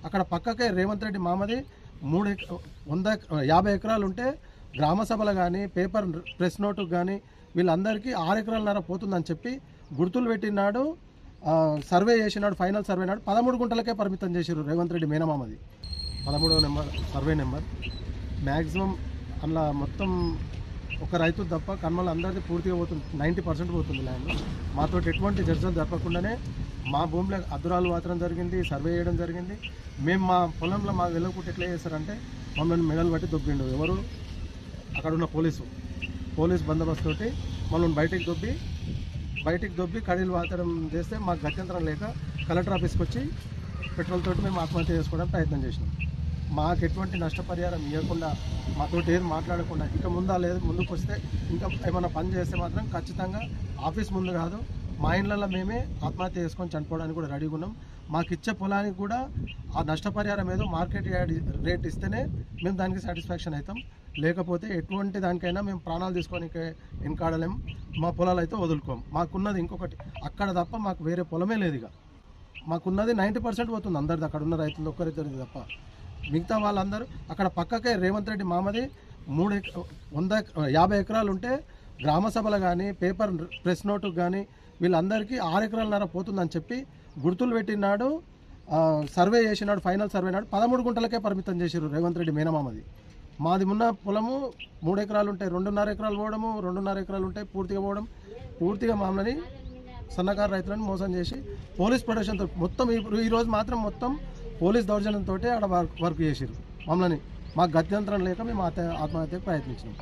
అక్కడ పక్కకే రేవంత్ రెడ్డి మామది 50 ఎకరాలు ఉంటే గ్రామ సభలు కానీ పేపర్ ప్రెస్ నోటుకు కానీ వీళ్ళందరికీ 6 ఎకరాలన్నర పోతుందని చెప్పి గుర్తులు పెట్టినాడు. సర్వే చేసినాడు. ఫైనల్ సర్వే నాడు 13 గుంటలకే పరిమితం చేశారు రేవంత్ రెడ్డి మేనమామది. 13వ నెంబర్ సర్వే నెంబర్. మ్యాక్సిమం అందులో మొత్తం ఒక రైతు తప్ప కన్మల అందరిది పూర్తిగా పోతుంది. 90% పోతుంది ల్యాండ్. మాతో ఎటువంటి చర్చలు జరపకుండానే మా భూమిలో అద్దురాలు వాతరం జరిగింది, సర్వే చేయడం జరిగింది. మేము మా పొలంలో మా వెళ్ళకుంటే ఎట్లా చేస్తారంటే మమ్మల్ని మెడలు పట్టి దొబ్బిండు. ఎవరు అక్కడ ఉన్న పోలీస్ బందోబస్తు తోటి మమ్మల్ని బయటికి దొబ్బి కడీలు వాతరం చేస్తే మాకు గత్యంతరం లేక కలెక్టర్ ఆఫీస్కి వచ్చి పెట్రోల్ తోటి మేము ఆత్మహత్య చేసుకోవడానికి ప్రయత్నం చేసినాం. మాకు ఎటువంటి నష్టపరిహారం ఇవ్వకుండా మాతోటి ఏది మాట్లాడకుండా ఇంకా ముందుకు వస్తే ఇంకా ఏమైనా పని చేస్తే మాత్రం ఖచ్చితంగా ఆఫీస్ ముందు కాదు మా ఇళ్ళల్లో మేమే ఆత్మహత్య చేసుకొని చనిపోవడానికి కూడా రెడీగా ఉన్నాం. మాకు ఇచ్చే పొలానికి కూడా ఆ నష్టపరిహారం ఏదో మార్కెట్ రేట్ ఇస్తేనే మేము దానికి సాటిస్ఫాక్షన్ అవుతాం. లేకపోతే ఎటువంటి దానికైనా మేము ప్రాణాలు తీసుకోనికి వెనకాడలేం. మా పొలాలు అయితే వదులుకోం. మాకున్నది ఇంకొకటి అక్కడ తప్ప మాకు వేరే పొలమే లేదు. ఇక మాకున్నది 90% పోతుంది అందరిది, అక్కడ ఉన్న రైతులు ఒక్కరిద్దరిది తప్ప. మిగతా వాళ్ళందరూ అక్కడ పక్కకే రేవంత్ రెడ్డి మామది 50 ఎకరాలు ఉంటే గ్రామ సభలు కానీ పేపర్ ప్రెస్ నోటుకు కానీ వీళ్ళందరికీ 6 ఎకరాలన్నర పోతుందని చెప్పి గుర్తులు పెట్టినాడు. సర్వే చేసినాడు. ఫైనల్ సర్వే నాడు 13 గుంటలకే పరిమితం చేశారు రేవంత్ రెడ్డి మేనమామది. మాది ఉన్న పొలము 3 ఎకరాలు ఉంటాయి, 2.5 ఎకరాలు పోవడము, 2.5 ఎకరాలు ఉంటాయి పూర్తిగా పోవడం. పూర్తిగా మామని సన్నకారు రైతులను మోసం చేసి పోలీస్ ప్రొటెక్షన్తో మొత్తం ఈరోజు మాత్రం మొత్తం పోలీస్ దౌర్జన్యంతో ఆడ వర్క్ చేసారు మమ్మల్ని. మాకు గత్యంతరం లేక మేము ఆత్మహత్యకు ప్రయత్నించినాం.